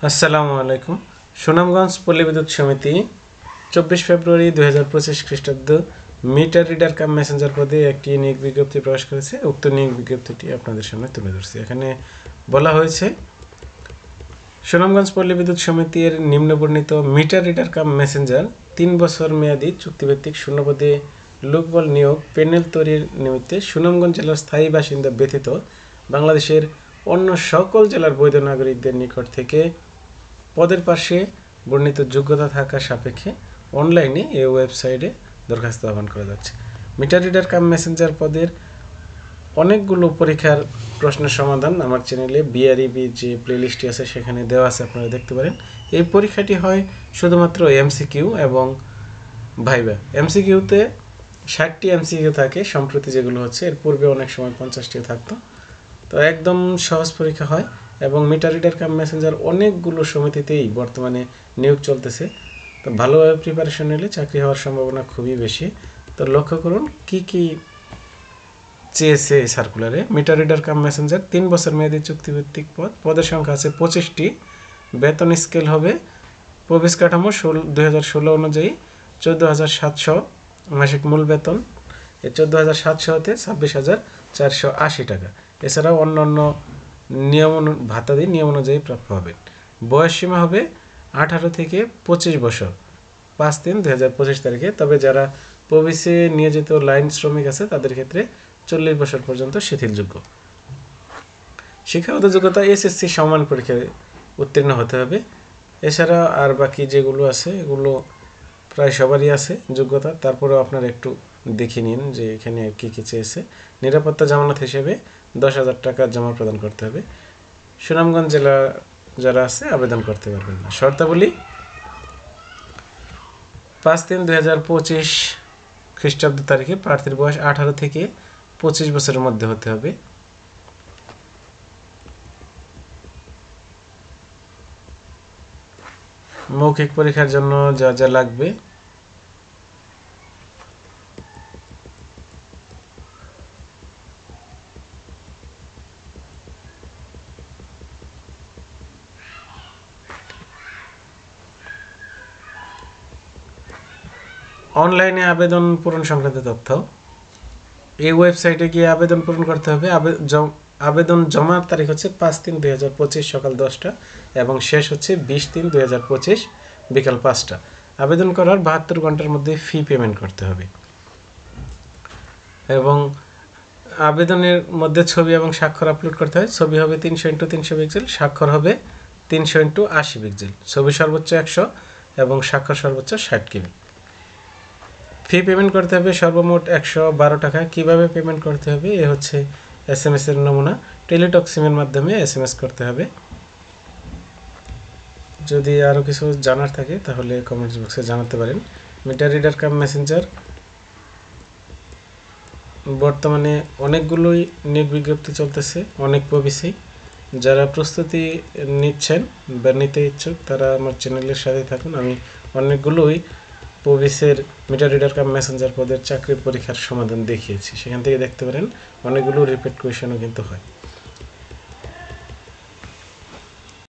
আসসালামু আলাইকুম। সুনামগঞ্জ পল্লী বিদ্যুৎ সমিতি 24 ফেব্রুয়ারি 2025 খ্রিস্টাব্দ মিটার রিডার কাম মেসেঞ্জার পদে একটি নিয়োগ বিজ্ঞপ্তি প্রকাশ করেছে। উক্ত নিয়োগ বিজ্ঞপ্তিটি আপনাদের সামনে তুলে ধরছি। এখানে বলা হয়েছে, সুনামগঞ্জ পল্লী বিদ্যুৎ সমিতির নিম্নবর্ণিত মিটার রিডার কাম মেসেঞ্জার 3 বছর মেয়াদী চুক্তিভিত্তিক শূন্যপদে লোকবল নিয়োগ প্যানেল তৈরির নিমিত্তে সুনামগঞ্জ জেলার স্থায়ী বাসিন্দা ব্যতীত বাংলাদেশের অন্য সকল জেলার বৈধ নাগরিকদের নিকট থেকে পদের পাশে বর্ণিত যোগ্যতা থাকা সাপেক্ষে অনলাইনে এই ওয়েবসাইটে দরখাস্ত আহ্বান করা যাচ্ছে। মিটার রিডার কাম মেসেঞ্জার পদের অনেকগুলো পরীক্ষার প্রশ্নের সমাধান আমার চ্যানেলে বিআরইবি যে প্লেলিস্টটি আছে সেখানে দেওয়া আছে, আপনারা দেখতে পারেন। এই পরীক্ষাটি হয় শুধুমাত্র এমসিকিউ এবং ভাইবা। এমসিকিউতে 60টি এমসিকিউ থাকে, সম্প্রতি যেগুলো হচ্ছে, এর পূর্বে অনেক সময় 50টিও থাকতো। তো একদম সহজ পরীক্ষা হয় এবং মিটার রিডার কাম মেসেঞ্জার অনেকগুলো সমিতিতেই বর্তমানে নিয়োগ চলতেছে। তো ভালোভাবে প্রিপারেশন নিলে চাকরি হওয়ার সম্ভাবনা খুবই বেশি। তো লক্ষ্য করুন কি কি চেয়েছে এই সার্কুলারে। মিটার রিডার কাম মেসেঞ্জার 3 বছর মেয়াদী চুক্তিভিত্তিক পদের সংখ্যা আছে 25টি। বেতন স্কেল হবে প্রবেশ কাঠামো 2016 অনুযায়ী 14,700 মাসিক মূল বেতন। এই 14,700 তে 26,480 টাকা। এছাড়াও অন্যান্য ভাতাদি নিয়ম অনুযায়ী প্রাপ্য হবেন। বয়স সীমা হবে 18 থেকে 25 বছর 5/3/2025 তারিখে। তবে যারা প্রবিসে নিয়োজিত লাইন শ্রমিক আছে তাদের ক্ষেত্রে 40 বছর পর্যন্ত শিথিলযোগ্য। শিক্ষাগত যোগ্যতা এসএসসি সমান পরীক্ষায় উত্তীর্ণ হতে হবে। এছাড়া আর বাকি যেগুলো আছে এগুলো প্রায় সবারই আছে যোগ্যতা। তারপরেও আপনারা একটু দেখে নিন যে এখানে কী কী চেয়েছে। নিরাপত্তা জামানত হিসেবে 10,000 টাকা জমা প্রদান করতে হবে। সুনামগঞ্জ জেলা যারা আছে আবেদন করতে পারবেন না। শর্তাবলী 5/3/2025 খ্রিস্টাব্দ তারিখে প্রার্থীর বয়স 18 থেকে 25 বছরের মধ্যে হতে হবে। মৌখিক পরীক্ষার জন্য যা যা লাগবে অনলাইনে আবেদন পূরণ সংক্রান্ত তথ্য। এই ওয়েবসাইটে গিয়ে আবেদন পূরণ করতে হবে। আবেদন জমার তারিখ হচ্ছে 5/3/2025 সকাল 10টা এবং শেষ হচ্ছে 20/3/2025 বিকাল 5টা। আবেদন করার 72 ঘন্টার মধ্যে ফি পেমেন্ট করতে হবে এবং আবেদনের মধ্যে ছবি এবং স্বাক্ষর আপলোড করতে হয়। ছবি হবে 300x300 পিক্সেল, স্বাক্ষর হবে 300x80 পিক্সেল। ছবি সর্বোচ্চ 100 এবং স্বাক্ষর সর্বোচ্চ 60 KB। ফি পেমেন্ট করতে হবে সর্বমোট 112 টাকা। কিভাবে পেমেন্ট করতে হবে এ হচ্ছে SMS এর নমুনা। টেলিটক সিমের মাধ্যমে SMS করতে হবে। যদি আরও কিছু জানার থাকে তাহলে কমেন্টস বক্সে জানাতে পারেন। মিটার রিডার কাম মেসেঞ্জার বর্তমানে অনেকগুলোই নিয়োগ বিজ্ঞপ্তি চলতেছে, অনেক প্রবেশী। যারা প্রস্তুতি নিচ্ছেন বা নিতে ইচ্ছুক তারা আমার চ্যানেলের সাথে থাকুন। আমি অনেকগুলোই প্রবেশের মিটার রিডার কাম মেসেঞ্জার পদের চাকরির পরীক্ষার সমাধান দেখিয়েছি, সেখান থেকে দেখতে পারেন। অনেকগুলো রিপিট কোয়েশনও কিন্তু হয়।